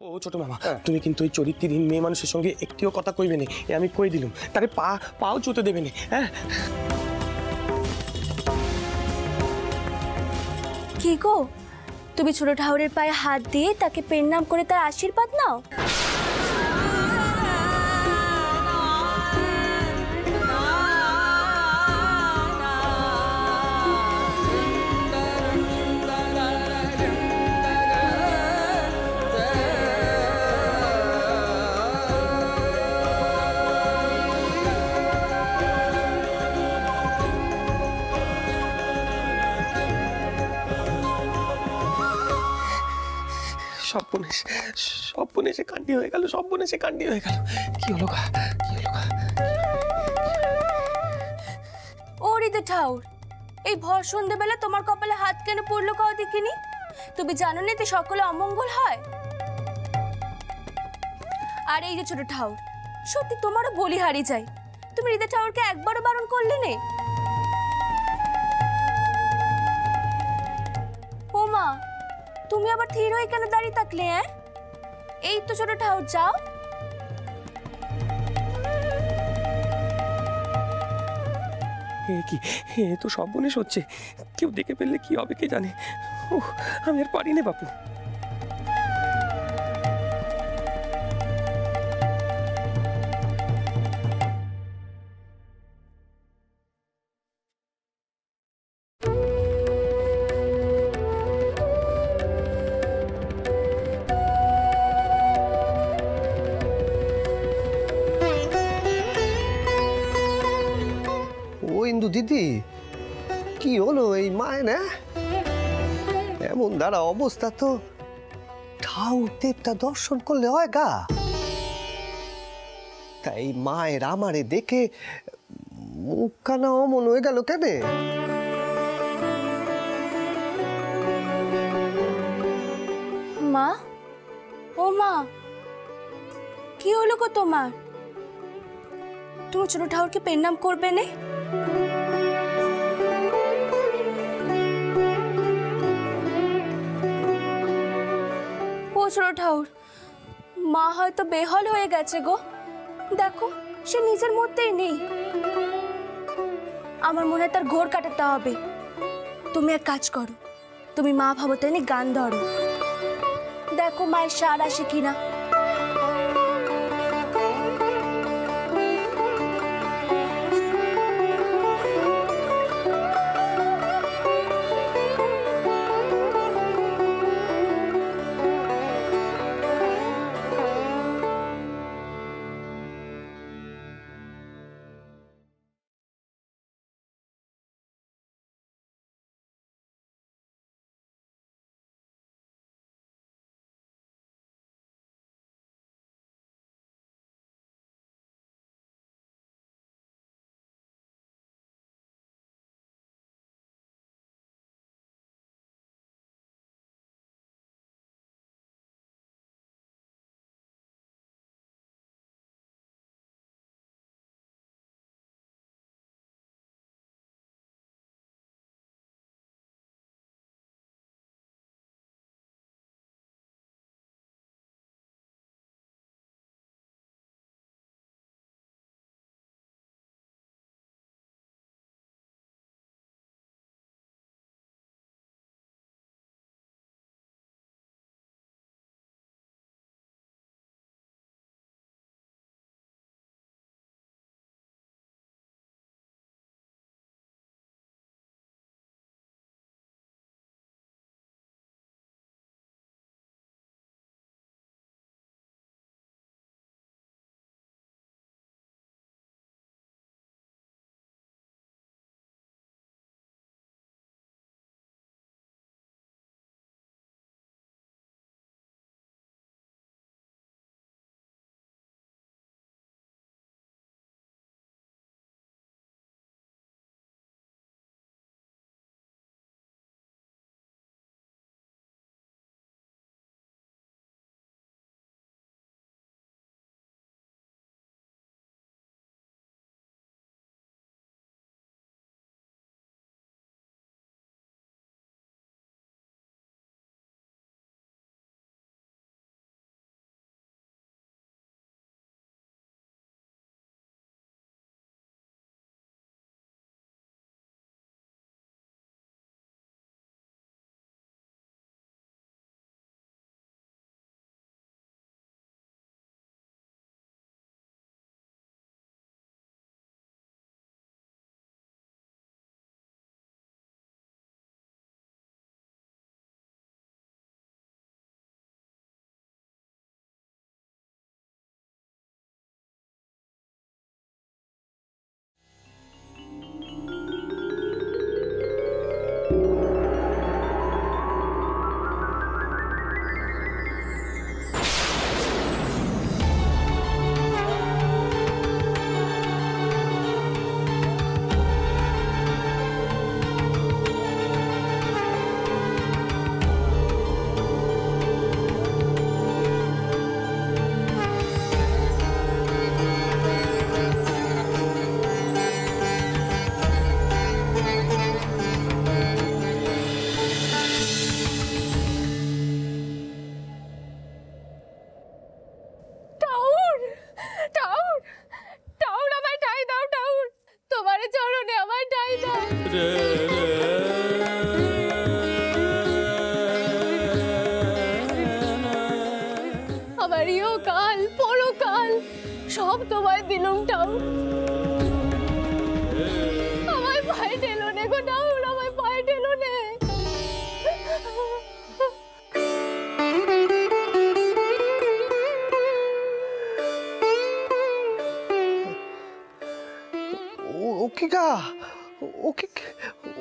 ও ছোট মামা, তুমি কিন্তু ওই চরিত্রহীন মেয়ে মানুষের সঙ্গে একটিও কথা কইবে না, এ আমি কই দিলুম। তারে পাও চুতে দেবে না। হ্যাঁ, কি গো, তুমি ছোট ঠাকুরের পায়ে হাত দিয়ে তাকে প্রণাম করে তার আশীর্বাদ নাও। সব বনে সে কান্ডি হয়ে গেল, সব বনে সে কান্ডি হয়ে গেল। কি হলো গা, কি হলো গা? ও হৃদয় ঠাকুর, এই ভর সন্ধ্যেবেলা তোমার কপালে হাত কেন পড়লো কাও দেখিনি? তুমি জানো না এতে সকলে অমঙ্গল হয়। আর এই যে ছোট ঠাকুর, সত্যি তোমারও বলি হারিয়ে যায়। তুমি হৃদয় ঠাকুরকে একবারও বারণ করলে নে। ও মা, তুমি আবার থির হয়ে কেন দাঁড়িয়ে থাকলে? এই তো ছোট ঠাকুর, যাও। কি, এ তো সব বনে হচ্ছে। কেউ দেখে ফেললে কি হবে কে জানে। আমি আর পারি না বাপু। ও ইন্দু দিদি, কি হলো এই মায় না এমন দাঁড়া অবস্থা? তো ঠাকুর দেবতা দর্শন করলে হয় গা? তাই মায়ের আমারে দেখে মুখখানা অমন হয়ে গেল কেন? মা, ও মা, কি হলো গো তোমার? তুমি ছোট ঠাকুরকে প্রণাম করবে না? ও ছোট ঠাকুর, মা হয়তো বেহাল হয়ে গেছে গো। দেখো, সে নিজের মধ্যেই নেই। আমার মনে হয় তার ঘোর কাটাতে হবে। তুমি এক কাজ করো, তুমি মা ভবতারিণী গান ধরো, দেখো মায়ের সার আসে কিনা। আমার ইহকাল পরকাল সব তোমায় দিলুম ঠাউর। আমায় পায়ে ঠেলো নে গো ঠাউর, আমায় পায়ে ঠেলো নে।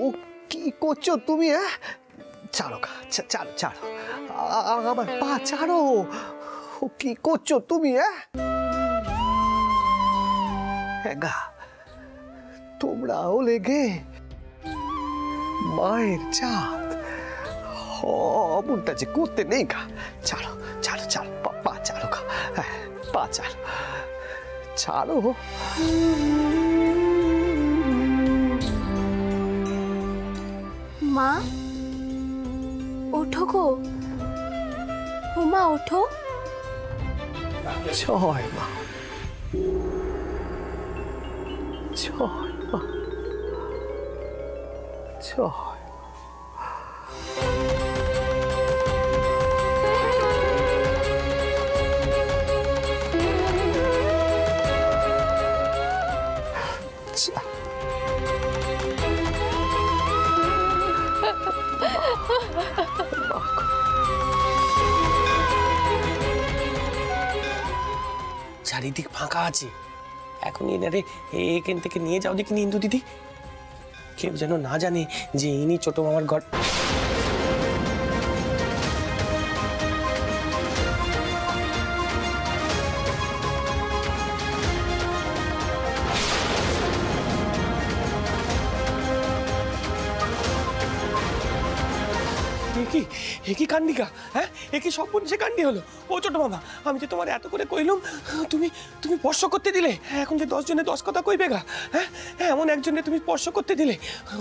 ও কি করছো তুমি? ছাড়ো ছাড়ো ছাড়ো আমার পা ছাড়ো। ও কি করছো তুমি? গা তোমরা হলে গে মায়ের জাত, অমনটা যে করতে নেই গা। ছাড়ো ছাড়ো ছাড়ো পা ছাড়ো গা, পা ছাড়ো ছাড়ো। মা ওঠো গো, উমা ওঠো। জয় মা, জয় মা, জয়। চারিদিক ফাঁকা আছে, এখন এনারে এখান থেকে নিয়ে যাও দেখিনি ইন্দু দিদি। কেউ যেন না জানে যে ইনি ছোট মামার ঘর। একই কান্ডিকা, হ্যাঁ একই সর্বনেশে কান্ডি হলো। ও ছোট মামা, আমি যে তোমার এত করে কইলুম, তুমি তুমি স্পর্শ করতে দিলে। এখন যে 10 জনে 10 কথা কইবে গা, হ্যাঁ এমন একজনে তুমি স্পর্শ করতে দিলে।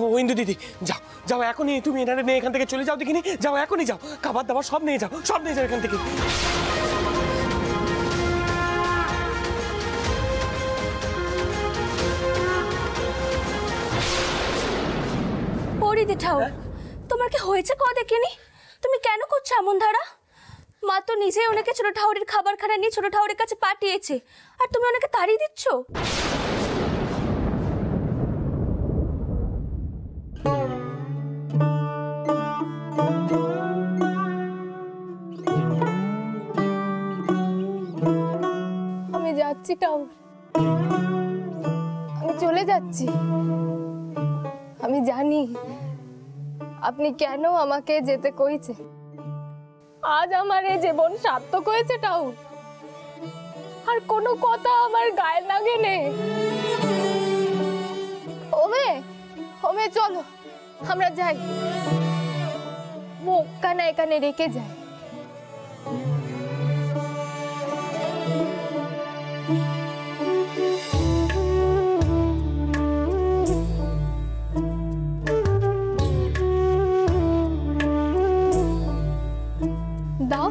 ও ইন্দু দিদি যাও যাও, এখনই তুমি এনারে নিয়ে এখান থেকে চলে যাও দেখিনি। যাও এখনই যাও, খাবার দাবার সব নিয়ে যাও, সব নিয়ে যাও এখান থেকে। পরিদি ঠাউর, তোমার কি হয়েছে ক দেখিনি? তুমি কেন করছো এমন ধারা? মা তো নিজেই ওনাকে ছোট ঠাউরের খাবারখানা নিয়ে ছোট ঠাউরের কাছে পাঠিয়েছে, আর তুমি ওনাকে তাড়িয়ে দিচ্ছ। আমি যাচ্ছি ঠাউর, আমি চলে যাচ্ছি। আমি জানি আপনি কেন আমাকে যেতে কইছে। আজ আমার এই জীবন সার্থক হয়েছে ঠাউর, আর কোনো কথা আমার গায়ে লাগে নে। ওমে ওমে চলো আমরা যাই, মুখ কানা এখানে রেখে যাই। দাও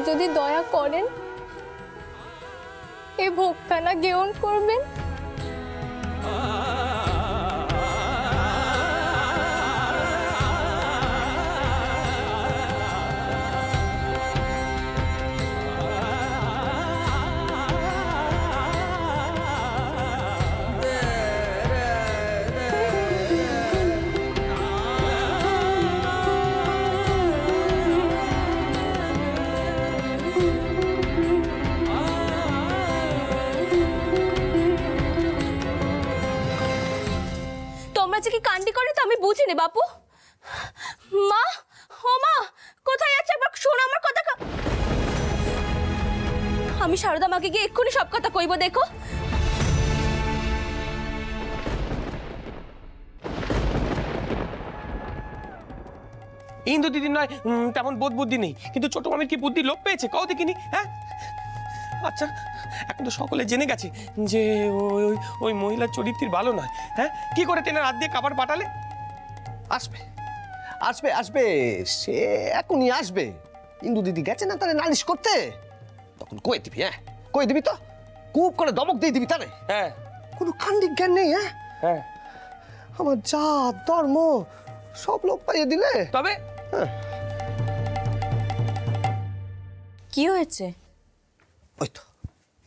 যদি দয়া করেন এই ভোগখানা গ্রহণ করবেন। কান্ডি করে তো আমি বুঝিনি বাপু। মা ও মা কোথায় যাচ্ছে একবার শোনো আমার কথা। আমি শারদা মাকে গিয়ে এক্ষুনি সব কথা কইব। দেখো ইন্দু দিদি নয় তেমন বোধ বুদ্ধি নেই, কিন্তু ছোট মামির কি বুদ্ধি লোপ পেয়েছে কও দেখিনি? হ্যাঁ আচ্ছা, এখন তো সকলে জেনে গেছে যে ওই ওই মহিলার চরিত্রের ভালো নয়। হ্যাঁ কি করে টেনে রাত দিয়ে খাবার পাঠালে? আসবে আসবে আসবে, সে এখনই আসবে। ইন্দু দিদি গেছে না তারে নালিশ করতে, তখন কয়ে দিবি। হ্যাঁ কয়ে দিবি তো, খুব করে দমক দিয়ে দিবি তারে। হ্যাঁ কোনো খান্ডিক জ্ঞান নেই। হ্যাঁ হ্যাঁ, আমার জাত ধর্ম সব লোক পাইয়ে দিলে। তবে কি হয়েছে? ওই তো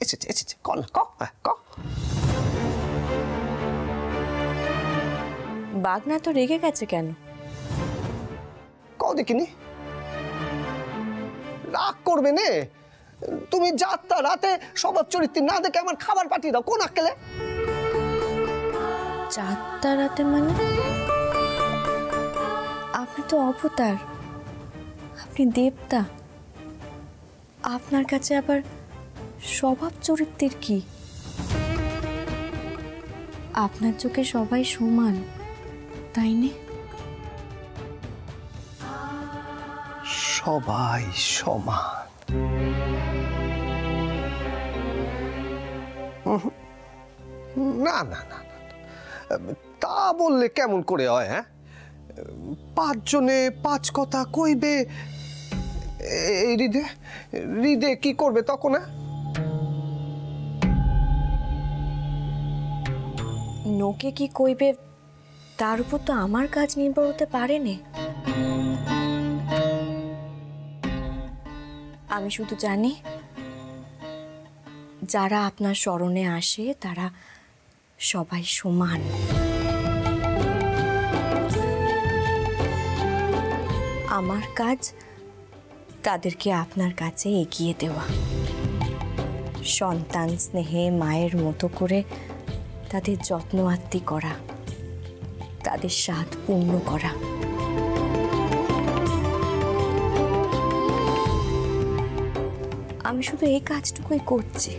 এসেছে এসেছে, ক না ক। হ্যাঁ ক। বাগনা তো রেগে গেছে কেন? ক দেখিনি। রাগ করবে নে, তুমি যাত্রা রাতে স্বভাব চরিত্র না দেখে আমার খাবার পাঠিয়ে দাও, কোন আক্কেলে? 4টা রাতে মানে? আপনি তো অবতার, আপনি দেবতা, আপনার কাছে আবার স্বভাব চরিত্রের কি? আপনার চোখে সবাই সমান, তাই না? সবাই সমান? না না না না, তা বললে কেমন করে হয়? হ্যাঁ 5 জনে 5 কথা কইবে, এই হৃদে হৃদে কি করবে তখন? হ্যাঁ নোকে কি কইবে তার উপর তো আমার কাজ নির্ভর হতে পারে না। আমি শুধু জানি যারা আপনার স্মরণে আসে তারা সবাই সমান। আমার কাজ তাদেরকে আপনার কাছে এগিয়ে দেওয়া, সন্তান স্নেহে মায়ের মতো করে তাদের যত্ন আত্তি করা, তাদের স্বাদ পূর্ণ করা। আমি শুধু এই কাজটুকুই করছি।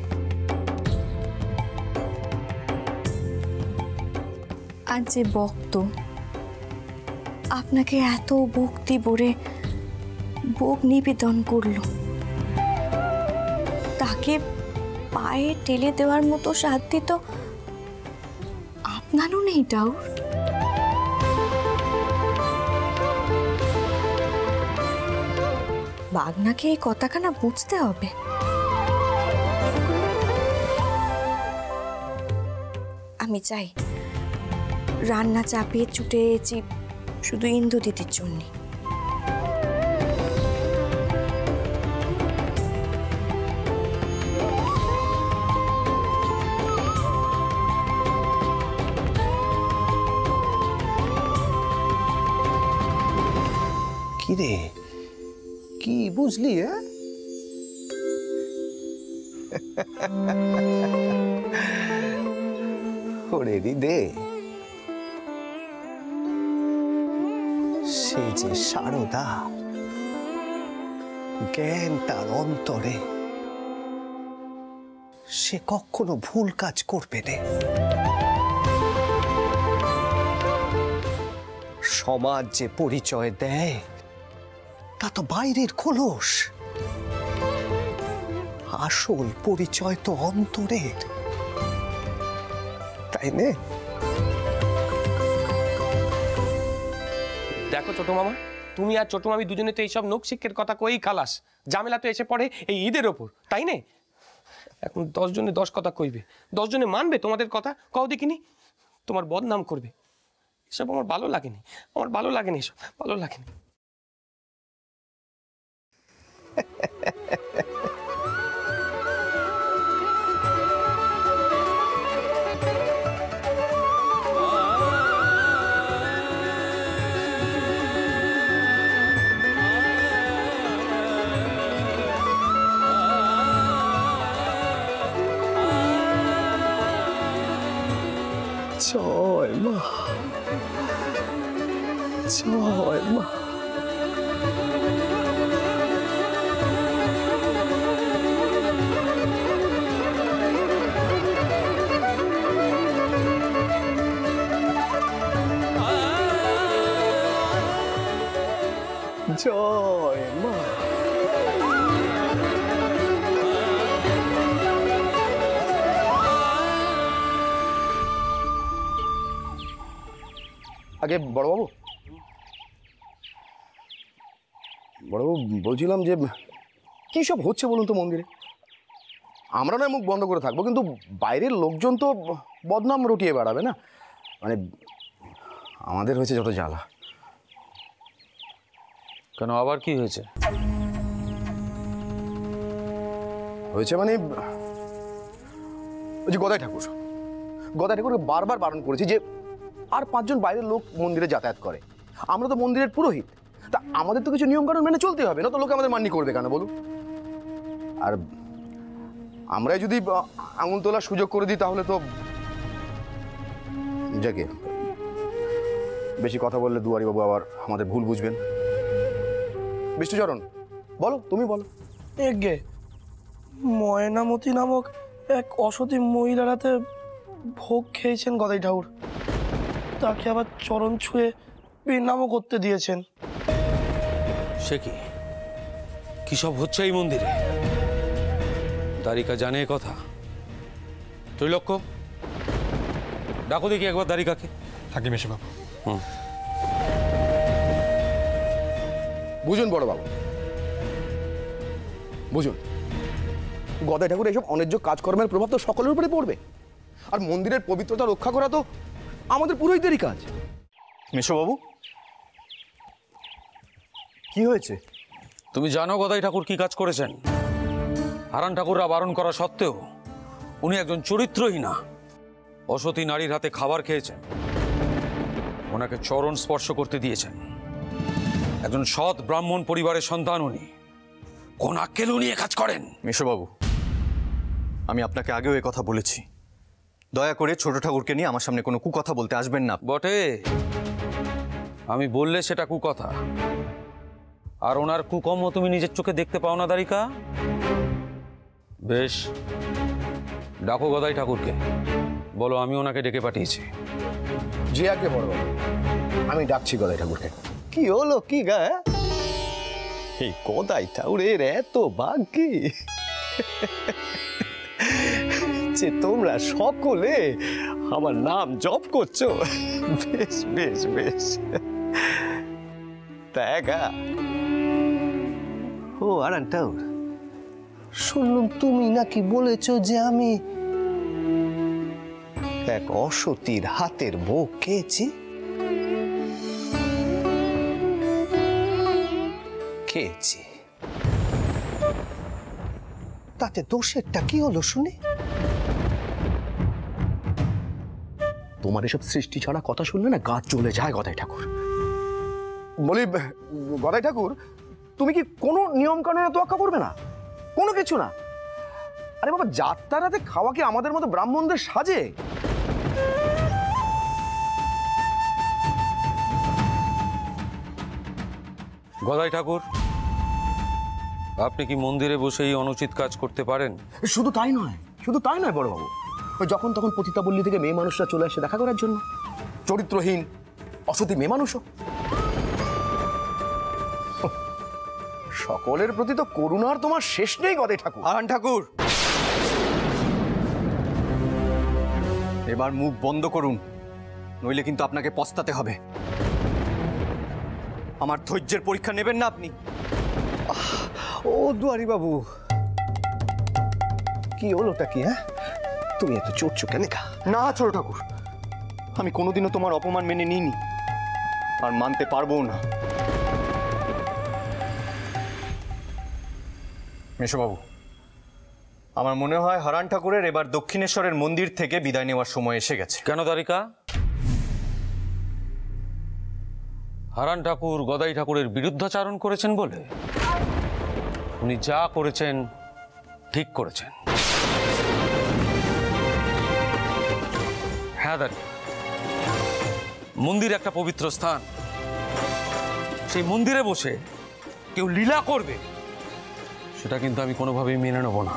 আর যে ভক্ত আপনাকে এত ভক্তি ভরে ভোগ নিবেদন করলো, তাকে পায়ে টেলে দেওয়ার মতো সাধ্য তো আপনারও নেই ডাউট। বাগনাকে এই কথাখানা বুঝতে হবে। আমি চাই রান্না চাপিয়ে ছুটে এসেছি শুধু ইন্দু দিদির জন্য। কি রে, কি বুঝলি? হ্যাঁ ওরে হৃদে, সে যে সারদা, জ্ঞান তার অন্তরে, সে কখনো ভুল কাজ করবে না। সমাজ যে পরিচয় দেয় তা তো বাইরের খোলস, আসল পরিচয় তো অন্তরের, তাই না? দেখো ছোট মামা, তুমি আর ছোট মামি দুজনে তো এইসব নোক শিক্ষের কথা কই খালাস, ঝামেলা তো এসে পড়ে এই ঈদের ওপর, তাই না? এখন 10 জনে 10 কথা কইবে, 10 জনে মানবে তোমাদের কথা? কও দেখিনি, তোমার বদনাম করবে। এসব আমার ভালো লাগেনি, আমার ভালো লাগেনি, এসব ভালো লাগেনি। জয় মা, জয় মা। জয় মা। আগে বড়বাবু, বড়বাবু বলছিলাম যে কী সব হচ্ছে বলুন তো মন্দিরে? আমরা না মুখ বন্ধ করে থাকবো, কিন্তু বাইরের লোকজন তো বদনাম রটিয়ে বেড়াবে না? মানে আমাদের হয়েছে যত জ্বালা। কেন, আবার কি হয়েছে? হয়েছে মানে ওই যে গদাই ঠাকুরকে বারবার বারণ করেছি যে আর 5 জন বাইরের লোক মন্দিরে যাতায়াত করে। আমরা তো মন্দিরের পুরোহিত, তা আমাদের তো কিছু নিয়মকানুন মেনে চলতে হবে, না তো লোকে আমাদের মান্য করবে কেন বলুন? আর আমরাই যদি আঙুল তোলার সুযোগ করে দিই তাহলে তো যাকে বেশি কথা বললে দুয়ারি বাবু আবার আমাদের ভুল বুঝবেন। বিষ্ণুচরণ, বলো, তুমি বলো। এগে ময়নামতি নামক এক অসতী মহিলার হাতে ভোগ খেয়েছেন গদাই ঠাকুর, তাকে আবার চরণ ছুঁয়ে বিনামও করতে দিয়েছেন। সে কি সব হচ্ছে এই মন্দিরে? দ্বারিকা জানে এ কথা? ত্রৈলোক্য, ডাকো দেখি একবার দ্বারিকাকে। থাকি মেশোবাবু। বুঝুন বড়বাবু, বুঝুন, গদাই ঠাকুর এইসব অন্যায্য কাজকর্মের প্রভাব তো সকলের উপরে পড়বে, আর মন্দিরের পবিত্রতা রক্ষা করা তো আমাদের পুরোহিতেরই কাজ। মেশোবাবু, কি হয়েছে? তুমি জানো গদাই ঠাকুর কি কাজ করেছেন? হারান ঠাকুররা বারণ করা সত্ত্বেও উনি একজন চরিত্রহীনা অসতী নারীর হাতে খাবার খেয়েছেন, ওনাকে চরণ স্পর্শ করতে দিয়েছেন। একজন সৎ ব্রাহ্মণ পরিবারের সন্তান উনি, কোন আক্কেল উনি এ কাজ করেন? মেশোবাবু, আমি আপনাকে আগেও এ কথা বলেছি, দয়া করে ছোট ঠাকুরকে নিয়ে আমার সামনে কোনো কুকথা বলতে আসবেন না। বটে, আমি বললে সেটা কুকথা, আর ওনার কুকর্ম তুমি নিজের চোখে দেখতে পাও না দ্বারিকা? বেশ, ডাকো গদাই ঠাকুরকে, বলো আমি ওনাকে ডেকে পাঠিয়েছি। যে আগে বড়বাবু, আমি ডাকছি গদাই ঠাকুরকে। কি হলো কি গা? এই গদাই ঠাকুরের এত ভাগ্যি যে তোমরা সকলে আমার নাম জপ করছো। বেশ বেশ বেশ। তা গা, ও হারান ঠাকুর, শুনলাম তুমি নাকি বলেছ যে আমি এক অসতীর হাতের ভোগ খেয়েছি। খেয়েছি, তাতে দোষেরটা কি হলো শুনি? তোমার এসব সৃষ্টি ছাড়া কথা শুনলে না গা চলে যায় গদাই ঠাকুর। বলি গদাই ঠাকুর, তুমি কি কোনো নিয়ম কানুন তোয়াক্কা করবে না? কোনো কিছু না? আরে বাবা, যাত্রাতে খাওয়া কি আমাদের মতো ব্রাহ্মণদের সাজে? গদাই ঠাকুর, আপনি কি মন্দিরে বসেই অনুচিত কাজ করতে পারেন? শুধু তাই নয় বড়বাবু, ওই যখন তখন পতিতাবল্লী থেকে মেয়ে মানুষরা চলে আসে দেখা করার জন্য, চরিত্রহীন অসতী মেয়ে মানুষও। সকলের প্রতি তো করুণার তোমার শেষ নেই গদাই ঠাকুর। হারান ঠাকুর, এবার মুখ বন্ধ করুন, নইলে কিন্তু আপনাকে পস্তাতে হবে। আমার ধৈর্যের পরীক্ষা নেবেন না আপনি? ও দুয়ারি বাবু, কি হলোটা কি? হ্যাঁ, তুমি এত চড়ছো কেন? না ছোট ঠাকুর, আমি কোনোদিনও তোমার অপমান মেনে নিইনি, আর মানতে পারবো না। মেশোবাবু, আমার মনে হয় হারান ঠাকুরের এবার দক্ষিণেশ্বরের মন্দির থেকে বিদায় নেওয়ার সময় এসে গেছে। কেন দ্বারিকা? হারান ঠাকুর গদাই ঠাকুরের বিরুদ্ধাচারণ করেছেন বলে? উনি যা করেছেন ঠিক করেছেন। হ্যাঁ দ্বারিকা, মন্দির একটা পবিত্র স্থান, সেই মন্দিরে বসে কেউ লীলা করবে সেটা কিন্তু আমি কোনোভাবেই মেনে নেব না।